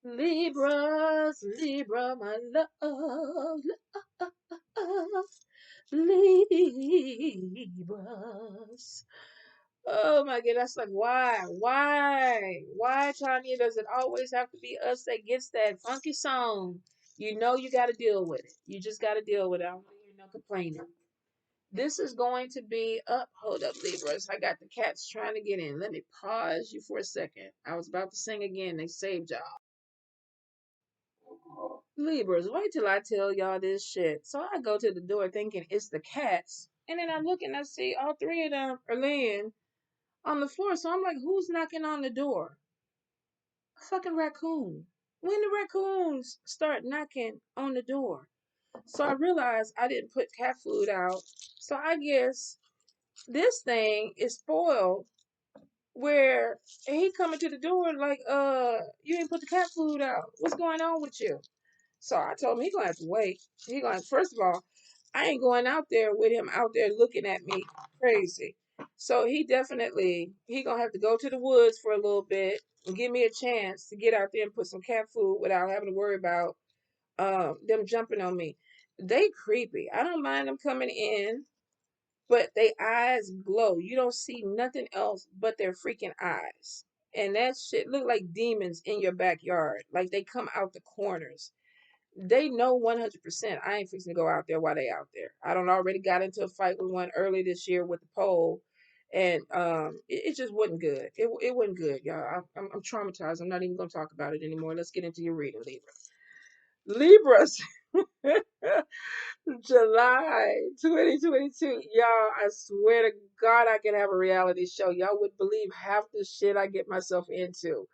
Libras, Libra, my love, Libras. Oh my God, that's like, why, Tanya? Does it always have to be us that gets that funky song? You know you got to deal with it. You just got to deal with it. I don't want to hear no complaining. This is going to be up. Hold up, Libras. I got the cats trying to get in. Let me pause you for a second. I was about to sing again. They saved y'all. Libras, wait till I tell y'all this shit. So I go to the door thinking it's the cats. And then I look and I see all three of them are laying on the floor. So I'm like, who's knocking on the door? A fucking raccoon. When the raccoons start knocking on the door. So I realized I didn't put cat food out. So I guess this thing is spoiled where he coming to the door like, you didn't put the cat food out. What's going on with you? So I told him he gonna have to wait. He gonna first of all, I ain't going out there with him out there looking at me crazy. So he gonna have to go to the woods for a little bit and give me a chance to get out there and put some cat food without having to worry about them jumping on me. They creepy. I don't mind them coming in, but they eyes glow. You don't see nothing else but their freaking eyes. And that shit look like demons in your backyard. Like they come out the corners. They know 100%. I ain't fixing to go out there while they out there. I don't already got into a fight with one early this year with the pole, and it just wasn't good. It wasn't good, y'all. I'm traumatized. I'm not even gonna talk about it anymore. Let's get into your reading, Libra. Libras, July 2022. Y'all, I swear to God, I can have a reality show. Y'all would believe half the shit I get myself into.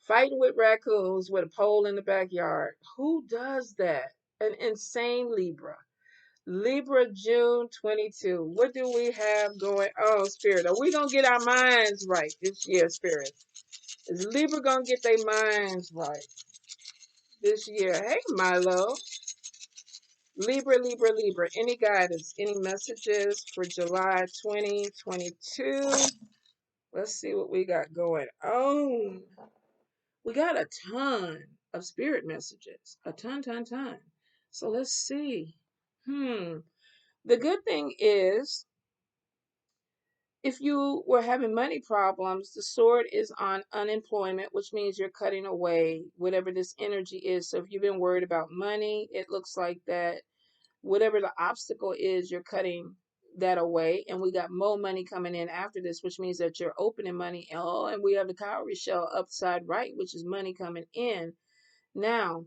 Fighting with raccoons with a pole in the backyard. Who does that? An insane Libra. Libra June 22. What do we have going on, Spirit? Are we going to get our minds right this year, Spirit? Is Libra going to get their minds right this year? Hey, Milo. Libra, Libra, Libra. Any guidance, any messages for July 2022? Let's see what we got going on. We got a ton of spirit messages. A ton. So let's see. The good thing is, if you were having money problems, the sword is on unemployment, which means you're cutting away whatever this energy is. So if you've been worried about money, it looks like that whatever the obstacle is, you're cutting that away. And we got more money coming in after this, which means that you're opening money. Oh, and we have the cowrie shell upside right, which is money coming in. Now,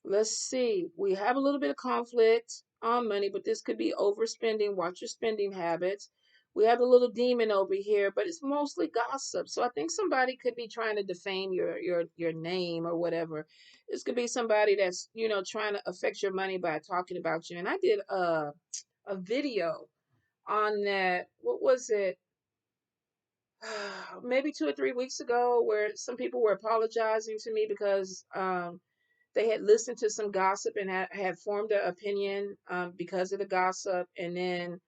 let's see. We have a little bit of conflict on money, but this could be overspending. Watch your spending habits. We have a little demon over here, but it's mostly gossip. So I think somebody could be trying to defame your name or whatever. This could be somebody that's, trying to affect your money by talking about you. And I did a video on that. What was it? Maybe 2 or 3 weeks ago, where some people were apologizing to me because they had listened to some gossip and had formed an opinion because of the gossip, and then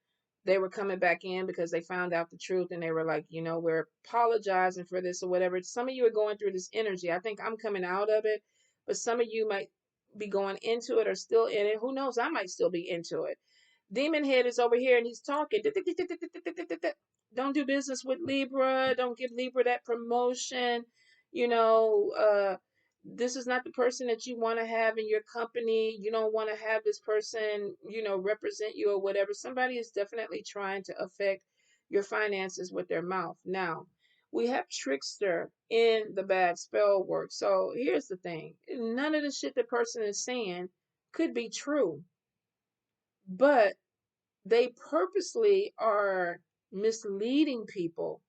they were coming back in because they found out the truth, and they were like, we're apologizing for this or whatever. Some of you are going through this energy. I think I'm coming out of it, but some of you might be going into it or still in it. Who knows? I might still be into it. Demon Head is over here and he's talking. Don't do business with Libra. Don't give Libra that promotion. You know, this is not the person that you want to have in your company. You don't want to have this person, represent you or whatever. Somebody is definitely trying to affect your finances with their mouth. Now, we have trickster in the bad spell work. So here's the thing. None of the shit the person is saying could be true, but they purposely are misleading people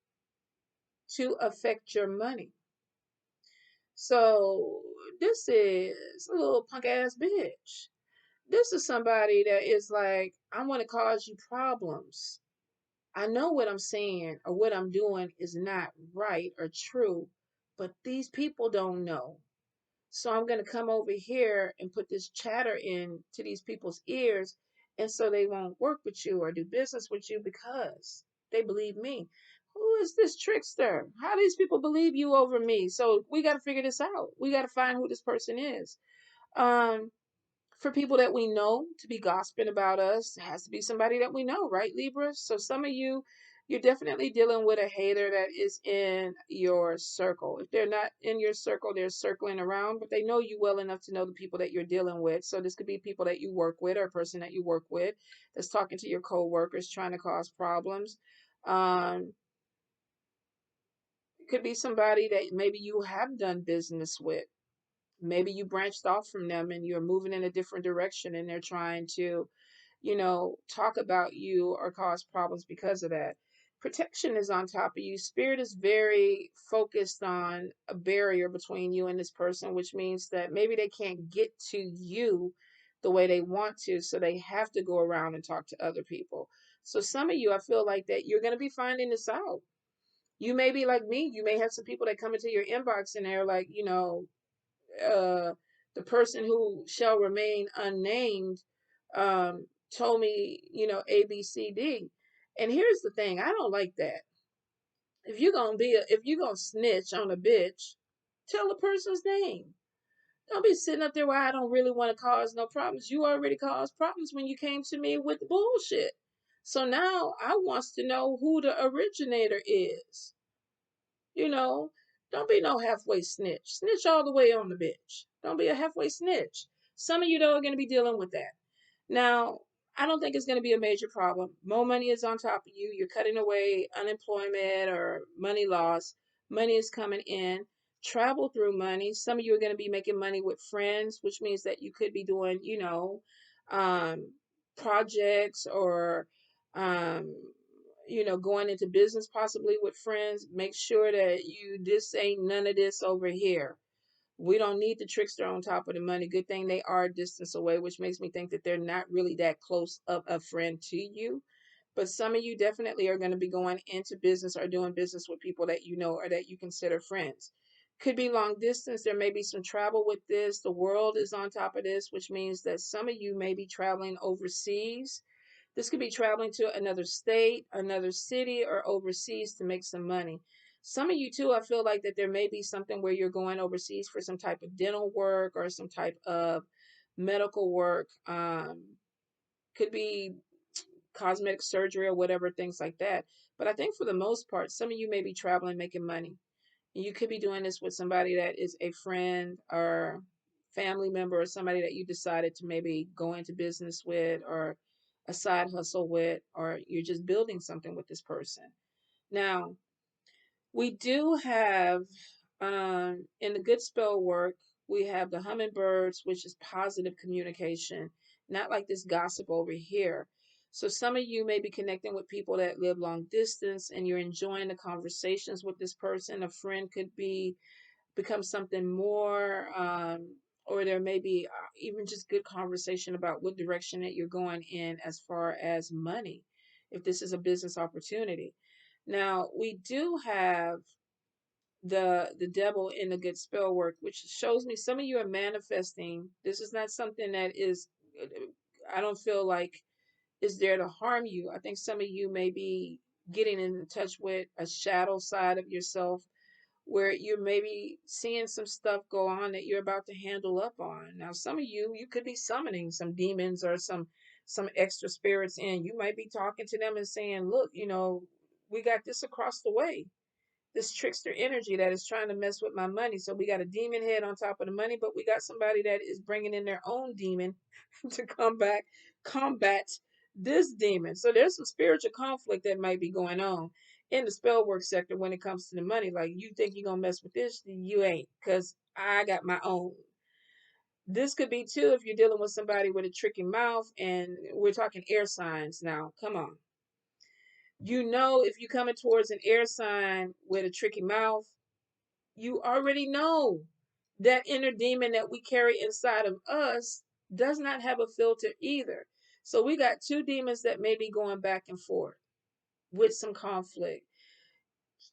to affect your money. So this is a little punk ass bitch. This is somebody that is like, I want to cause you problems. I know what I'm saying or what I'm doing is not right or true, but these people don't know. So I'm going to come over here and put this chatter in to these people's ears, and so they won't work with you or do business with you because they believe me. Who is this trickster? How do these people believe you over me? So we got to figure this out. We got to find who this person is. Um, for people that we know to be gossiping about us, it has to be somebody that we know, right, Libra? So some of you, you're definitely dealing with a hater that is in your circle. If they're not in your circle, they're circling around, but they know you well enough to know the people that you're dealing with. So this could be people that you work with or a person that you work with that's talking to your coworkers, trying to cause problems. Um, it could be somebody that maybe you have done business with. Maybe you branched off from them and you're moving in a different direction and they're trying to, talk about you or cause problems because of that. Protection is on top of you. Spirit is very focused on a barrier between you and this person, which means that maybe they can't get to you the way they want to, so they have to go around and talk to other people. So some of you, I feel like that you're going to be finding this out. You may be like me. You may have some people that come into your inbox and they're like, uh, the person who shall remain unnamed told me, A, B, C, D. And here's the thing, I don't like that. If you're gonna snitch on a bitch, tell the person's name. Don't be sitting up there where I don't really want to cause no problems. You already caused problems when you came to me with the bullshit. So now I wants to know who the originator is. You know, don't be no halfway snitch. Snitch all the way on the bitch. Don't be a halfway snitch. Some of you, though, are going to be dealing with that. Now, I don't think it's going to be a major problem. More money is on top of you. You're cutting away unemployment or money loss. Money is coming in. Travel through money. Some of you are going to be making money with friends, which means that you could be doing, um, projects or, um, going into business possibly with friends. Make sure that this ain't none of this over here. We don't need the trickster on top of the money. Good thing they are a distance away, which makes me think that they're not really that close of a friend to you. But some of you definitely are going to be going into business or doing business with people that you know or that you consider friends. Could be long distance. There may be some travel with this. The world is on top of this, which means that some of you may be traveling overseas. This could be traveling to another state, another city, or overseas to make some money. Some of you too, I feel like that there may be something where you're going overseas for some type of dental work or some type of medical work. Could be cosmetic surgery or whatever, things like that. But I think for the most part, some of you may be traveling, making money. And you could be doing this with somebody that is a friend or family member or somebody that you decided to maybe go into business with or a side hustle with, or you're just building something with this person. Now, we do have in the good spell work, we have the hummingbirds, which is positive communication, not like this gossip over here. So some of you may be connecting with people that live long distance and you're enjoying the conversations with this person. A friend could become something more, or there may be even just good conversation about what direction that you're going in as far as money, if this is a business opportunity. Now, we do have the devil in the good spell work, which shows me some of you are manifesting. This is not something that is, I don't feel like is there to harm you. I think some of you may be getting in touch with a shadow side of yourself where you're maybe seeing some stuff go on that you're about to handle up on. Now, some of you could be summoning some demons or some extra spirits in. You might be talking to them and saying, "Look, we got this across the way. This trickster energy that is trying to mess with my money. So we got a demon head on top of the money, but we got somebody that is bringing in their own demon to combat this demon. So there's some spiritual conflict that might be going on in the spell work sector when it comes to the money. Like, you think you're gonna mess with this, you ain't, because I got my own. This could be too if you're dealing with somebody with a tricky mouth, and we're talking air signs now. Come on. If you're coming towards an air sign with a tricky mouth, you already know that inner demon that we carry inside of us does not have a filter either. So we got two demons that may be going back and forth with some conflict.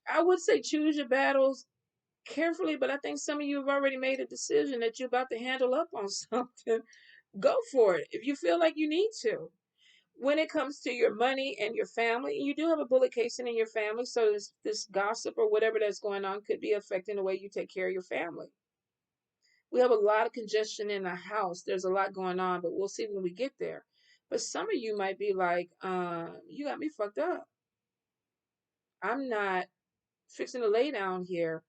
I would say choose your battles carefully, but I think some of you have already made a decision that you're about to handle up on something. Go for it if you feel like you need to. when it comes to your money and your family, you do have a bullet casing in your family. So this gossip or whatever that's going on could be affecting the way you take care of your family. We have a lot of congestion in the house. There's a lot going on, but we'll see when we get there. But some of you might be like, you got me fucked up. I'm not fixing to lay down here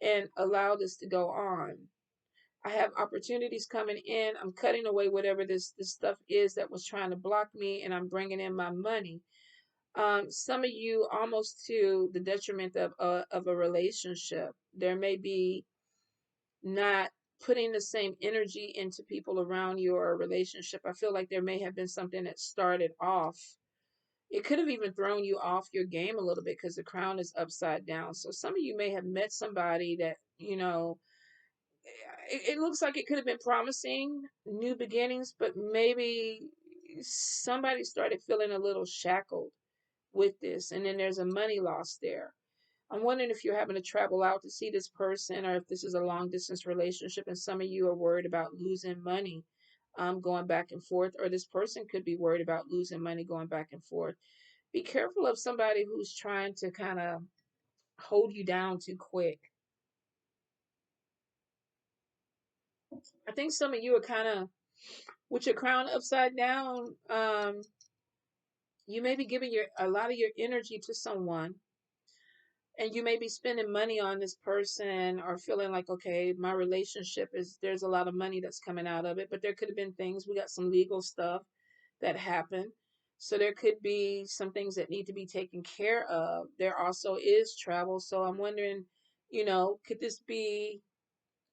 and allow this to go on. I have opportunities coming in. I'm cutting away whatever this stuff is that was trying to block me, and I'm bringing in my money. Some of you almost to the detriment of a relationship. There may be not putting the same energy into people around you or a relationship. I feel like there may have been something that started off. It could have even thrown you off your game a little bit because the crown is upside down. So some of you may have met somebody that, it looks like it could have been promising new beginnings, but maybe somebody started feeling a little shackled with this, and then there's a money loss there. I'm wondering if you're having to travel out to see this person, or if this is a long distance relationship and some of you are worried about losing money going back and forth, or this person could be worried about losing money going back and forth. Be careful of somebody who's trying to kind of hold you down too quick. I think some of you are kind of, with your crown upside down, you may be giving a lot of your energy to someone, and you may be spending money on this person or feeling like, okay, my relationship is, there's a lot of money that's coming out of it, but there could have been things, we got some legal stuff that happened. So there could be some things that need to be taken care of. There also is travel. So I'm wondering, could this be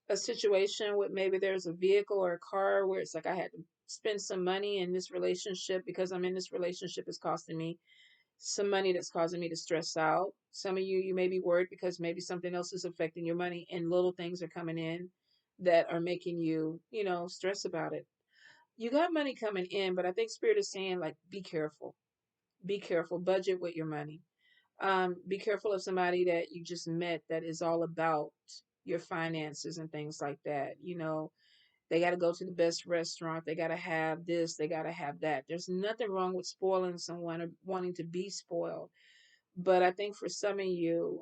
a situation with maybe there's a vehicle or a car where it's like I had to spend some money in this relationship because I'm in this relationship is costing me some money that's causing me to stress out. Some of you may be worried because maybe something else is affecting your money and little things are coming in that are making you, stress about it. You got money coming in, but I think Spirit is saying, like, be careful. Be careful. Budget with your money. Be careful of somebody that you just met that is all about your finances and things like that. They got to go to the best restaurant. They got to have this. They got to have that. There's nothing wrong with spoiling someone or wanting to be spoiled. But I think for some of you,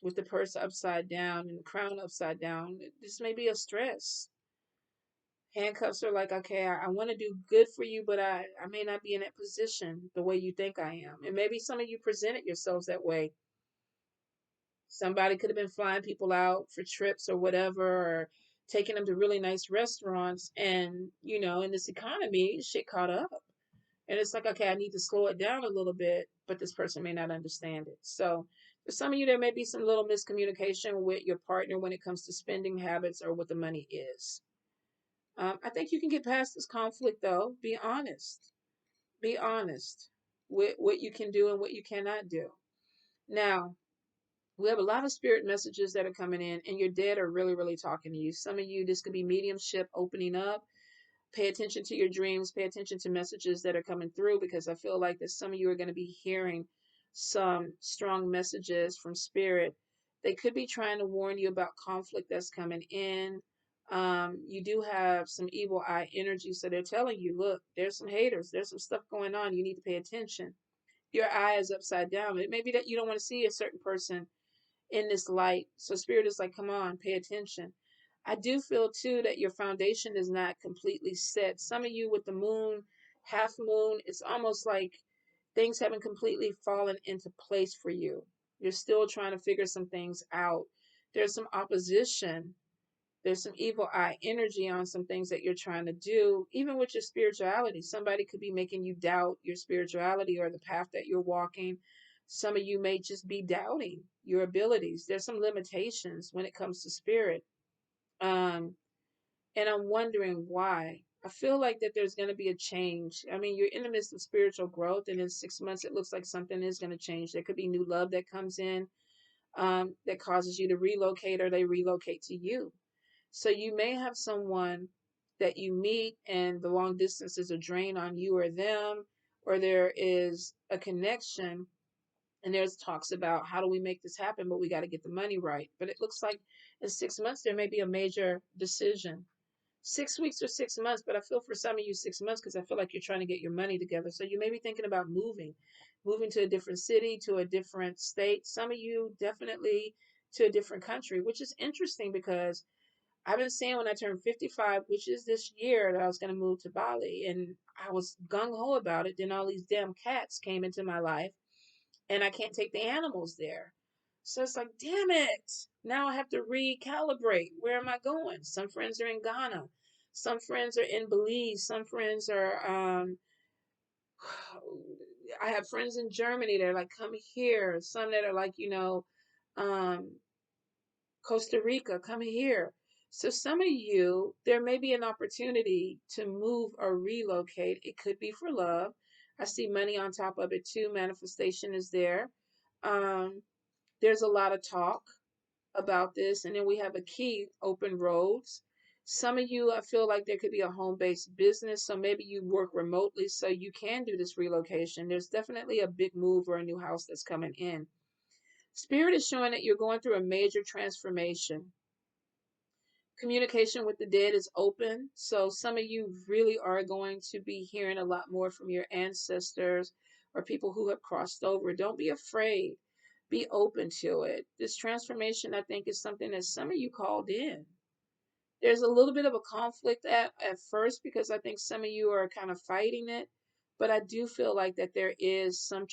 with the purse upside down and the crown upside down, this may be a stress. Handcuffs are like, okay, I want to do good for you, but I may not be in that position the way you think I am. And maybe some of you presented yourselves that way. Somebody could have been flying people out for trips or whatever, or taking them to really nice restaurants. And, in this economy, shit caught up. And it's like, okay, I need to slow it down a little bit, but this person may not understand it. So for some of you, there may be some little miscommunication with your partner when it comes to spending habits or what the money is. I think you can get past this conflict, though. Be honest. Be honest with what you can do and what you cannot do. Now, we have a lot of spirit messages that are coming in, and your dead are really, really talking to you. Some of you, this could be mediumship opening up. Pay attention to your dreams. Pay attention to messages that are coming through, because I feel like that some of you are going to be hearing some strong messages from spirit. They could be trying to warn you about conflict that's coming in. You do have some evil eye energy, so they're telling you, look, there's some haters. There's some stuff going on. You need to pay attention. Your eye is upside down. It may be that you don't want to see a certain person in this light. So spirit is like, come on, pay attention. I do feel too that your foundation is not completely set. Some of you with the moon, half moon, it's almost like things haven't completely fallen into place for you. You're still trying to figure some things out. There's some opposition. There's some evil eye energy on some things that you're trying to do, even with your spirituality. Somebody could be making you doubt your spirituality or the path that you're walking. Some of you may just be doubting your abilities. There's some limitations when it comes to spirit. Um, and I'm wondering why. I feel like that there's going to be a change. I mean, you're in the midst of spiritual growth, and in 6 months, it looks like something is going to change. There could be new love that comes in that causes you to relocate, or they relocate to you. So you may have someone that you meet and the long distance is a drain on you or them, or there is a connection and there's talks about how do we make this happen, but we got to get the money right. But it looks like in 6 months there may be a major decision. 6 weeks or 6 months, but I feel for some of you 6 months because I feel like you're trying to get your money together. So you may be thinking about moving to a different city, to a different state. Some of you definitely to a different country, which is interesting because I've been saying when I turned 55, which is this year, that I was going to move to Bali, and I was gung ho about it. Then all these damn cats came into my life, and I can't take the animals there. So it's like, damn it. Now I have to recalibrate. Where am I going? Some friends are in Ghana. Some friends are in Belize. Some friends are, I have friends in Germany that are like, come here. Some that are like, um, Costa Rica, come here. So some of you, there may be an opportunity to move or relocate. It could be for love. I see money on top of it too. Manifestation is there. Um, there's a lot of talk about this. And then we have a key, open roads. Some of you, I feel like there could be a home-based business. So maybe you work remotely so you can do this relocation. There's definitely a big move or a new house that's coming in. Spirit is showing that you're going through a major transformation. Communication with the dead is open. So some of you really are going to be hearing a lot more from your ancestors or people who have crossed over. Don't be afraid. Be open to it. This transformation, I think, is something that some of you called in. There's a little bit of a conflict at first because I think some of you are kind of fighting it. But I do feel like that there is some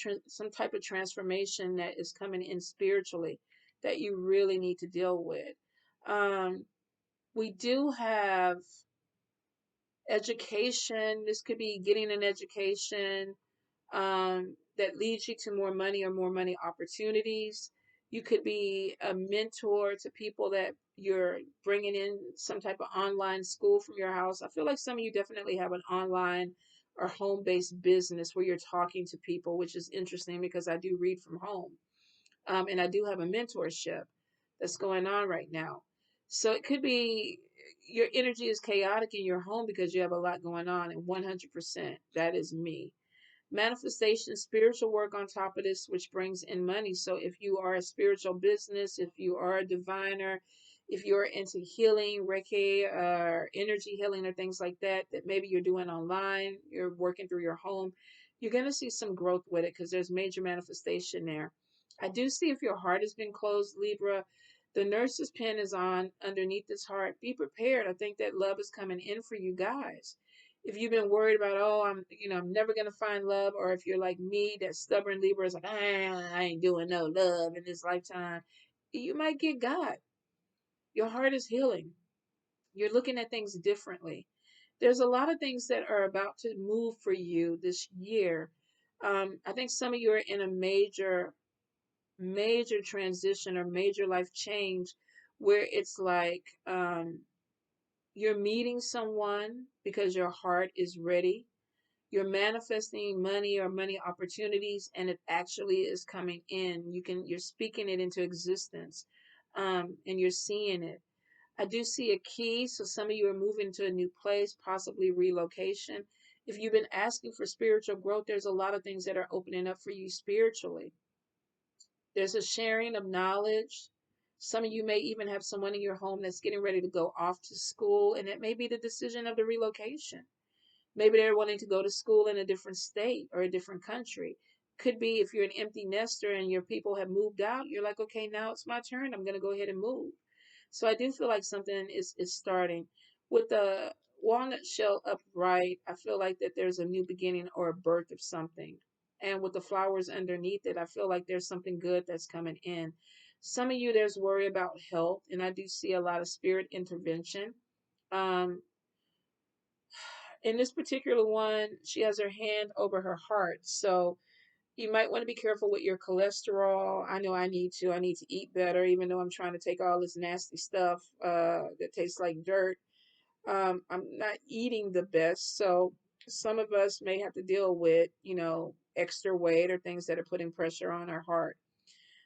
type of transformation that is coming in spiritually that you really need to deal with. We do have education. This could be getting an education that leads you to more money or more money opportunities. You could be a mentor to people that you're bringing in some type of online school from your house. I feel like some of you definitely have an online or home-based business where you're talking to people, which is interesting because I do read from home. And I do have a mentorship that's going on right now. So it could be your energy is chaotic in your home because you have a lot going on, and 100% that is me. Manifestation, spiritual work on top of this, which brings in money. So if you are a spiritual business, if you are a diviner, if you're into healing, Reiki, or energy healing, or things like that, that maybe you're doing online, you're working through your home, you're going to see some growth with it because there's major manifestation there. I do see if your heart has been closed, Libra, the nurse's pen is on underneath this heart. Be prepared. I think that love is coming in for you guys. If you've been worried about, oh, I'm never gonna find love, or if you're like me, that stubborn Libra is like, I ain't doing no love in this lifetime, you might get God. Your heart is healing. You're looking at things differently. There's a lot of things that are about to move for you this year. I think some of you are in a major transition or major life change where it's like you're meeting someone because your heart is ready. You're manifesting money or money opportunities, and it actually is coming in. You're speaking it into existence, and you're seeing it. I do see a key, so some of you are moving to a new place, possibly relocation. If you've been asking for spiritual growth, there's a lot of things that are opening up for you spiritually. There's a sharing of knowledge. Some of you may even have someone in your home that's getting ready to go off to school, and it may be the decision of the relocation. Maybe they're wanting to go to school in a different state or a different country. Could be if you're an empty nester and your people have moved out, you're like, okay, now it's my turn. I'm going to go ahead and move. So I do feel like something is starting. With the walnut shell upright, I feel like that there's a new beginning or a birth of something. And with the flowers underneath it, I feel like there's something good that's coming in. Some of you, there's worry about health, and I do see a lot of spirit intervention. Um, in this particular one, she has her hand over her heart. So you might want to be careful with your cholesterol. I know I need to. I need to eat better, even though I'm trying to take all this nasty stuff that tastes like dirt. I'm not eating the best. So some of us may have to deal with, extra weight or things that are putting pressure on our heart.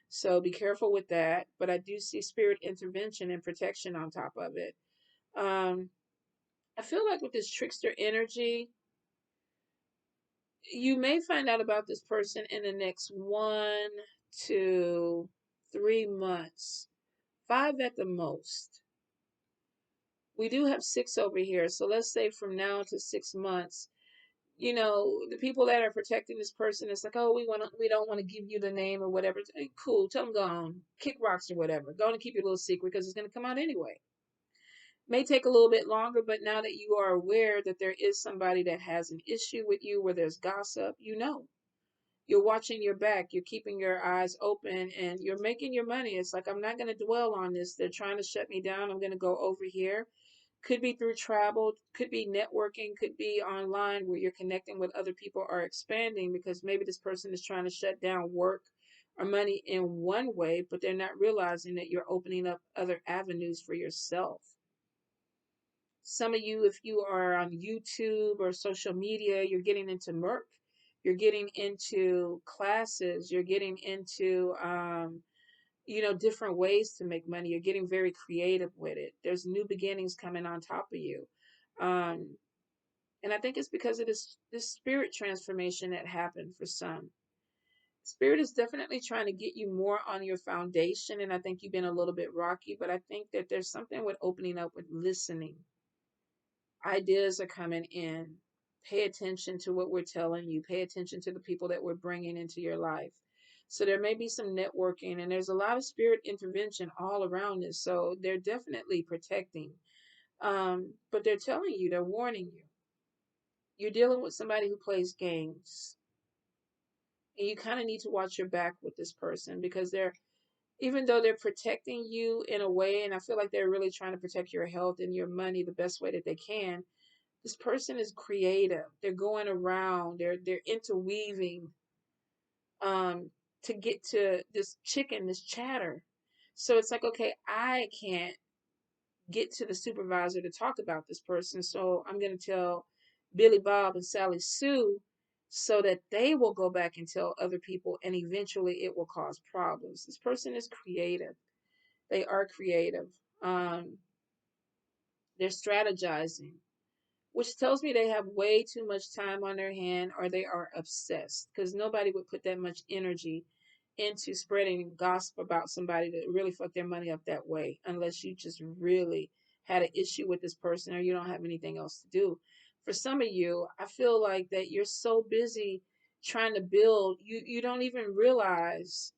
So be careful with that. But I do see spirit intervention and protection on top of it. Um, I feel like with this trickster energy, you may find out about this person in the next 1 to 3 months, 5 at the most. We do have 6 over here. So let's say from now to 6 months, the people that are protecting this person, it's like, oh, we don't want to give you the name or whatever. Hey, cool, tell them go on, kick rocks or whatever. Go on and keep your little secret because it's going to come out anyway. May take a little bit longer, but now that you are aware that there is somebody that has an issue with you where there's gossip, you're watching your back, you're keeping your eyes open, and you're making your money. It's like, I'm not going to dwell on this. They're trying to shut me down. I'm going to go over here. Could be through travel, could be networking, could be online where you're connecting with other people or expanding, because maybe this person is trying to shut down work or money in one way, but they're not realizing that you're opening up other avenues for yourself. Some of you, if you are on YouTube or social media, you're getting into Merc, you're getting into classes, you're getting into different ways to make money. You're getting very creative with it. There's new beginnings coming on top of you. Um, and I think it's because of this spirit transformation that happened for some. Spirit is definitely trying to get you more on your foundation, and I think you've been a little bit rocky, but I think that there's something with opening up, with listening. Ideas are coming in. Pay attention to what we're telling you. Pay attention to the people that we're bringing into your life. So there may be some networking, and there's a lot of spirit intervention all around this. So they're definitely protecting. But they're telling you, they're warning you. You're dealing with somebody who plays games. And you kind of need to watch your back with this person, because even though they're protecting you in a way, and I feel like they're really trying to protect your health and your money the best way that they can, this person is creative. They're going around. They're interweaving to get to this chicken, this chatter. So it's like, okay, I can't get to the supervisor to talk about this person, so I'm going to tell Billy Bob and Sally Sue so that they will go back and tell other people, and eventually it will cause problems. This person is creative. They are creative. Um, they're strategizing, which tells me they have way too much time on their hand, or they are obsessed, because nobody would put that much energy into spreading gossip about somebody that really fucked their money up that way, unless you just really had an issue with this person or you don't have anything else to do. For some of you, I feel like that you're so busy trying to build, you don't even realize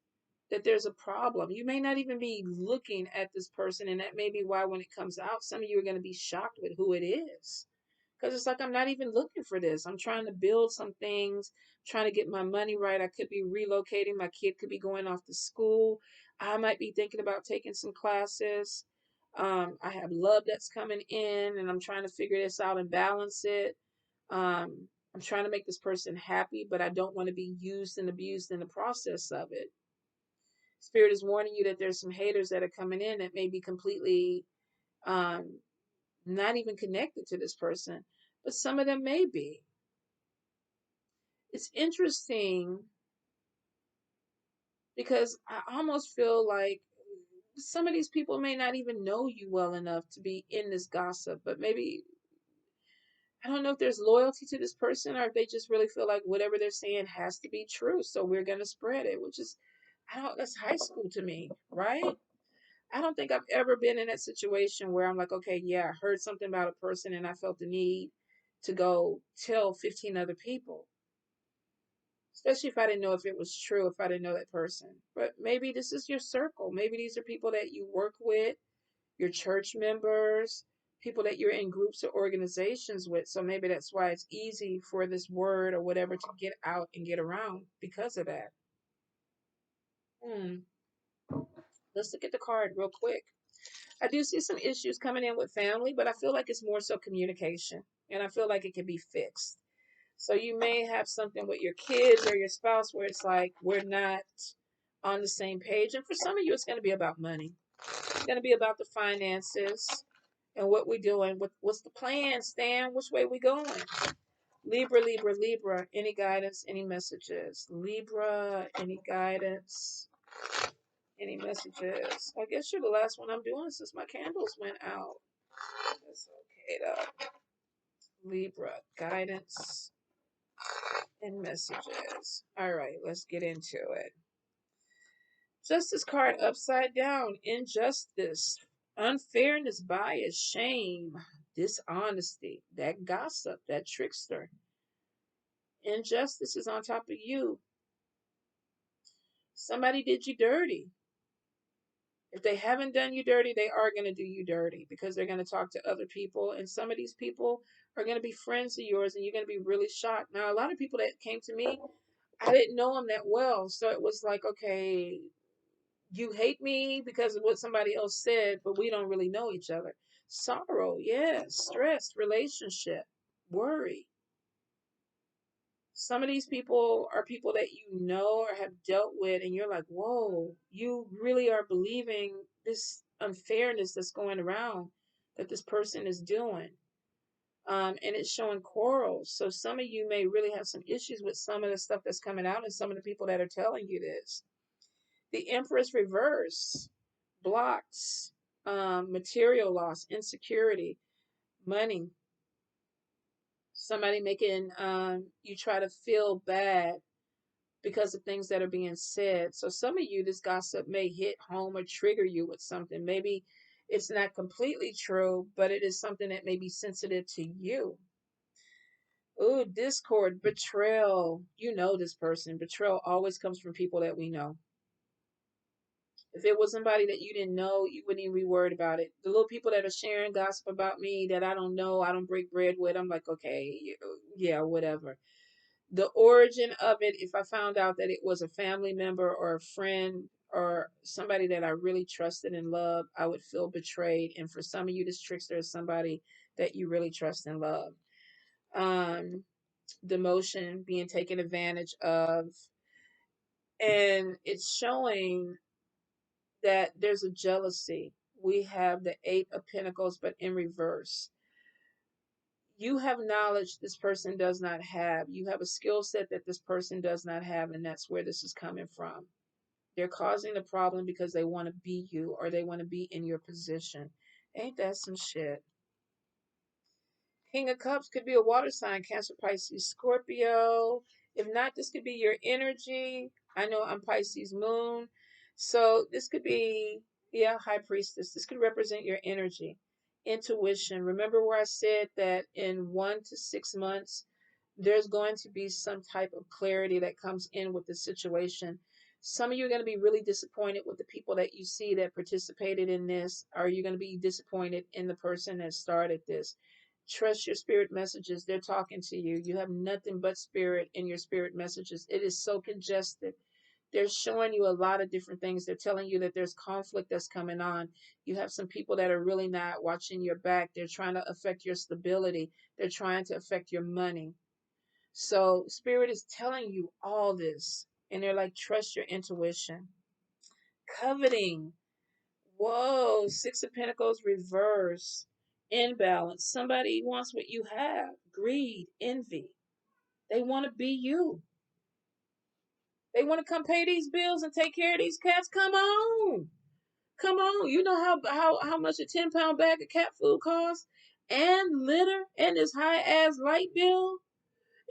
that there's a problem. You may not even be looking at this person, and that may be why when it comes out, some of you are going to be shocked with who it is. Because it's like, I'm not even looking for this. I'm trying to build some things, trying to get my money right. I could be relocating. My kid could be going off to school. I might be thinking about taking some classes. I have love that's coming in, and I'm trying to figure this out and balance it. I'm trying to make this person happy, but I don't want to be used and abused in the process of it. Spirit is warning you that there's some haters that are coming in that may be completely um, not even connected to this person, but some of them may be. It's interesting because I almost feel like some of these people may not even know you well enough to be in this gossip, but maybe, I don't know if there's loyalty to this person, or if they just really feel like whatever they're saying has to be true, so we're going to spread it, which is, that's high school to me, right? I don't think I've ever been in that situation where I'm like, okay, yeah, I heard something about a person and I felt the need to go tell 15 other people. Especially if I didn't know if it was true, if I didn't know that person. But maybe this is your circle. Maybe these are people that you work with, your church members, people that you're in groups or organizations with. So maybe that's why it's easy for this word or whatever to get out and get around because of that. Let's look at the card real quick. I do see some issues coming in with family, but I feel like it's more so communication, and I feel like it can be fixed. So you may have something with your kids or your spouse where it's like we're not on the same page. And for some of you, it's going to be about money. It's going to be about the finances and what we're doing. What's the plan, Stan? Which way we going? Libra, Libra, Libra. Any guidance, any messages? Libra, any guidance, any messages? I guess you're the last one I'm doing since my candles went out. That's okay, though. Libra, guidance and messages. All right, let's get into it. Justice card upside down. Injustice. Unfairness, bias, shame, dishonesty, that gossip, that trickster. Injustice is on top of you. Somebody did you dirty. If they haven't done you dirty, they are going to do you dirty because they're going to talk to other people. And some of these people are going to be friends of yours and you're going to be really shocked. Now, a lot of people that came to me, I didn't know them that well. So it was like, okay, you hate me because of what somebody else said, but we don't really know each other. Sorrow, yes, stress, relationship, worry. Some of these people are people that you know or have dealt with, and you're like, whoa, you really are believing this unfairness that's going around that this person is doing. And it's showing quarrels. So some of you may really have some issues with some of the stuff that's coming out and some of the people that are telling you this. The Empress reverse blocks, material loss, insecurity, money. Somebody making you try to feel bad because of things that are being said. So some of you, this gossip may hit home or trigger you with something. Maybe it's not completely true, but it is something that may be sensitive to you. Ooh, discord, betrayal. You know this person. Betrayal always comes from people that we know. If it was somebody that you didn't know, you wouldn't even be worried about it. The little people that are sharing gossip about me that I don't know, I don't break bread with, I'm like, okay, yeah, whatever. The origin of it, if I found out that it was a family member or a friend or somebody that I really trusted and loved, I would feel betrayed. And for some of you, this trickster is somebody that you really trust and love. Demotion, being taken advantage of, and it's showing that there's a jealousy. We have the Eight of Pentacles, but in reverse. You have knowledge this person does not have. You have a skill set that this person does not have, and that's where this is coming from. They're causing the problem because they want to be you or they want to be in your position. Ain't that some shit? King of Cups could be a water sign, Cancer, Pisces, Scorpio. If not, this could be your energy. I know I'm Pisces moon. So this could be, yeah, High Priestess. This could represent your energy, intuition. Remember where I said that in 1 to 6 months, there's going to be some type of clarity that comes in with the situation. Some of you are going to be really disappointed with the people that you see that participated in this, or you're going to be disappointed in the person that started this. Trust your spirit messages. They're talking to you. You have nothing but spirit in your spirit messages. It is so congested. They're showing you a lot of different things. They're telling you that there's conflict that's coming on. You have some people that are really not watching your back. They're trying to affect your stability. They're trying to affect your money. So spirit is telling you all this. And they're like, trust your intuition. Coveting. Whoa, Six of Pentacles reverse. Imbalance. Somebody wants what you have. Greed, envy. They want to be you. They want to come pay these bills and take care of these cats. Come on. Come on. You know how much a 10-pound bag of cat food costs? And litter and this high ass light bill?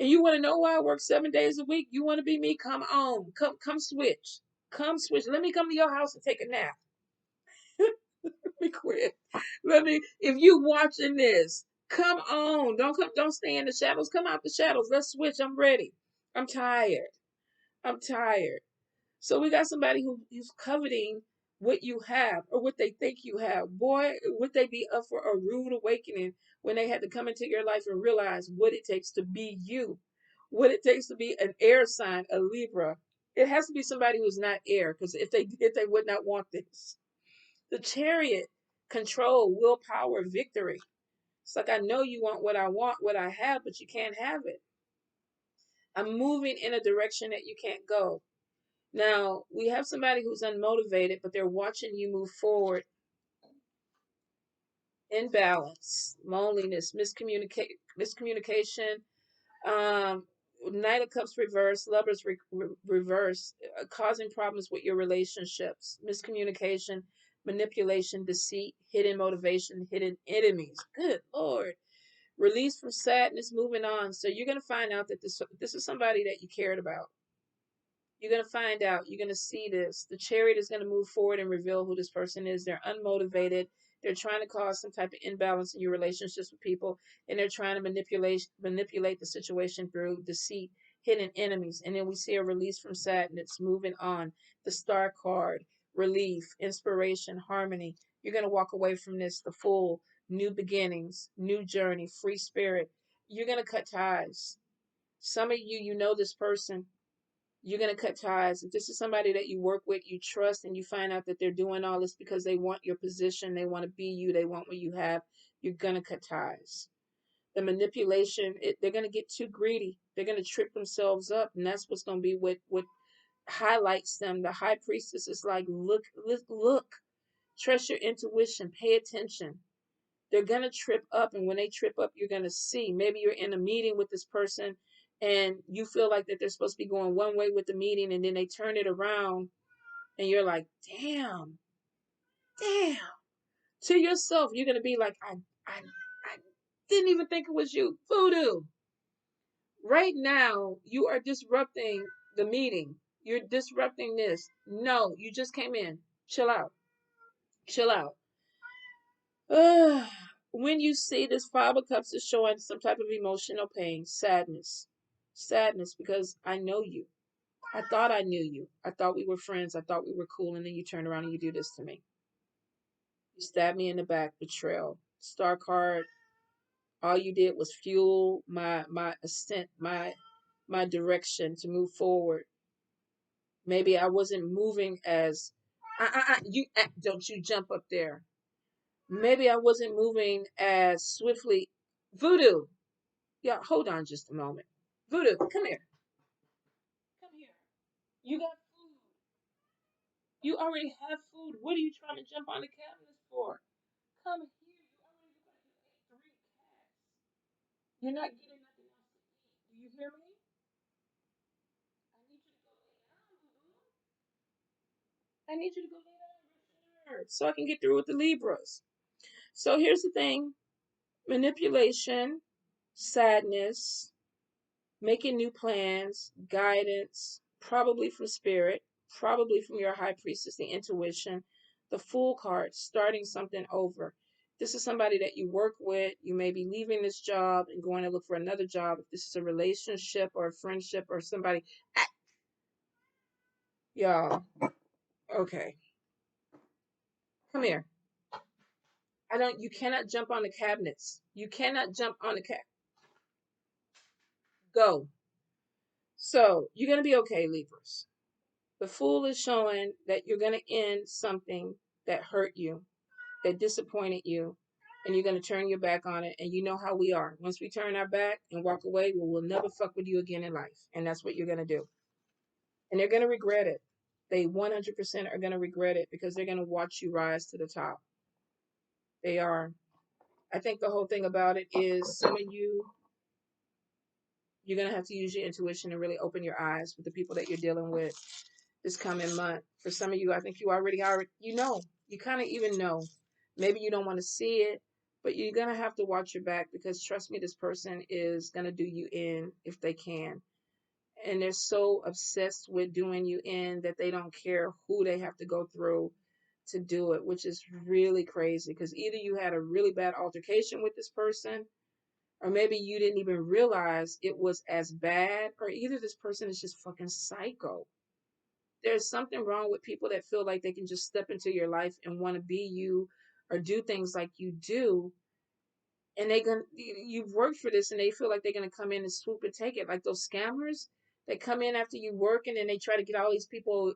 And you want to know why I work 7 days a week? You want to be me? Come on. Come switch. Come switch. Let me come to your house and take a nap. Let me quit. If you watching this, come on. Don't stay in the shadows. Come out the shadows. Let's switch. I'm ready. I'm tired. I'm tired. So we got somebody who's coveting what you have or what they think you have. Boy, would they be up for a rude awakening when they had to come into your life and realize what it takes to be you, what it takes to be an air sign, a Libra. It has to be somebody who's not air, because if they did, they would not want this. The Chariot, control, willpower, victory. It's like, I know you want, what I have, but you can't have it. I'm moving in a direction that you can't go. Now, we have somebody who's unmotivated, but they're watching you move forward. Imbalance, loneliness, miscommunication, Knight of Cups reverse, Lovers reverse, causing problems with your relationships, miscommunication, manipulation, deceit, hidden motivation, hidden enemies. Good Lord. Release from sadness, moving on. So you're going to find out that this is somebody that you cared about. You're going to find out. You're going to see this. The Chariot is going to move forward and reveal who this person is. They're unmotivated. They're trying to cause some type of imbalance in your relationships with people, and they're trying to manipulate the situation through deceit, hidden enemies. And then we see a release from sadness, moving on. The star card, relief, inspiration, harmony. You're going to walk away from this, the full, new beginnings, new journey, free spirit. You're going to cut ties. Some of you, you know this person. You're going to cut ties. If this is somebody that you work with, you trust, and you find out that they're doing all this because they want your position, they want to be you, they want what you have, you're going to cut ties. The manipulation, they're going to get too greedy. They're going to trip themselves up, and that's what's going to be what highlights them. The high priestess is like, look, look, look. Trust your intuition. Pay attention. They're going to trip up, and when they trip up, you're going to see. Maybe you're in a meeting with this person and you feel like that they're supposed to be going one way with the meeting, and then they turn it around and you're like, damn. To yourself, you're going to be like, I didn't even think it was you. Voodoo. Right now, you are disrupting the meeting. You're disrupting this. No, you just came in. Chill out. Chill out. When you see this Five of Cups is showing some type of emotional pain, sadness. Sadness because I know you. I thought I knew you. I thought we were friends. I thought we were cool. And then you turn around and you do this to me. You stab me in the back, betrayal. Star card. All you did was fuel my ascent, my direction to move forward. Maybe I wasn't moving as you don't you jump up there. Maybe I wasn't moving as swiftly. Voodoo. Yeah, hold on just a moment. Voodoo, come here. Come here. You got food. You already have food. What are you trying to jump on the cabinets for? Come here. You ate 3 cats. You're not getting nothing else to eat. Do you hear me? I need you to go lay down, Voodoo. I need you to go lay down and rest your nerves so I can get through with the Libras. So here's the thing: manipulation, sadness, making new plans, guidance, probably from spirit, probably from your high priestess, the intuition, the Fool card, starting something over. This is somebody that you work with. You may be leaving this job and going to look for another job. If this is a relationship or a friendship or somebody, y'all, okay, come here. You cannot jump on the cabinets. You cannot jump on the go. So you're going to be okay, Libras. The Fool is showing that you're going to end something that hurt you, that disappointed you, and you're going to turn your back on it. And you know how we are. Once we turn our back and walk away, we'll never fuck with you again in life. And that's what you're going to do. And they're going to regret it. They 100% are going to regret it because they're going to watch you rise to the top. They are. I think the whole thing about it is some of you, you're going to have to use your intuition and really open your eyes with the people that you're dealing with this coming month. For some of you, I think you already you know, you kind of even know. Maybe you don't want to see it, but you're going to have to watch your back because trust me, this person is going to do you in if they can. And they're so obsessed with doing you in that they don't care who they have to go through to do it, which is really crazy because either you had a really bad altercation with this person, or maybe you didn't even realize it was as bad, or either this person is just fucking psycho. There's something wrong with people that feel like they can just step into your life and want to be you or do things like you do, and you've worked for this and they feel like they're gonna come in and swoop and take it, like those scammers. They come in after you work and then they try to get all these people,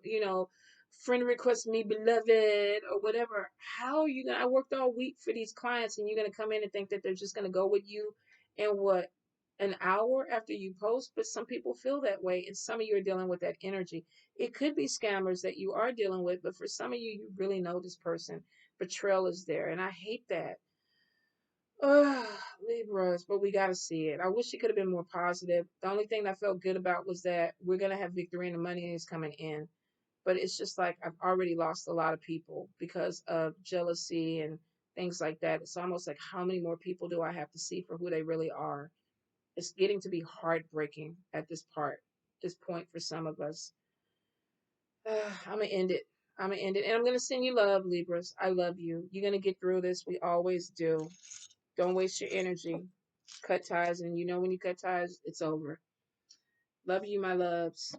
friend request me beloved or whatever. How are you gonna I worked all week for these clients and you're gonna come in and think that they're just gonna go with you in what, an hour after you post? But some people feel that way, and some of you are dealing with that energy. It could be scammers that you are dealing with, but for some of you, you really know this person. Betrayal is there, and I hate that. Ugh, Libras, but we got to see it. I wish it could have been more positive. The only thing I felt good about was that we're going to have victory and the money is coming in. But it's just like I've already lost a lot of people because of jealousy and things like that. It's almost like how many more people do I have to see for who they really are? It's getting to be heartbreaking at this point for some of us. I'm going to end it. I'm going to end it. And I'm going to send you love, Libras. I love you. You're going to get through this. We always do. Don't waste your energy. Cut ties. And you know when you cut ties, it's over. Love you, my loves.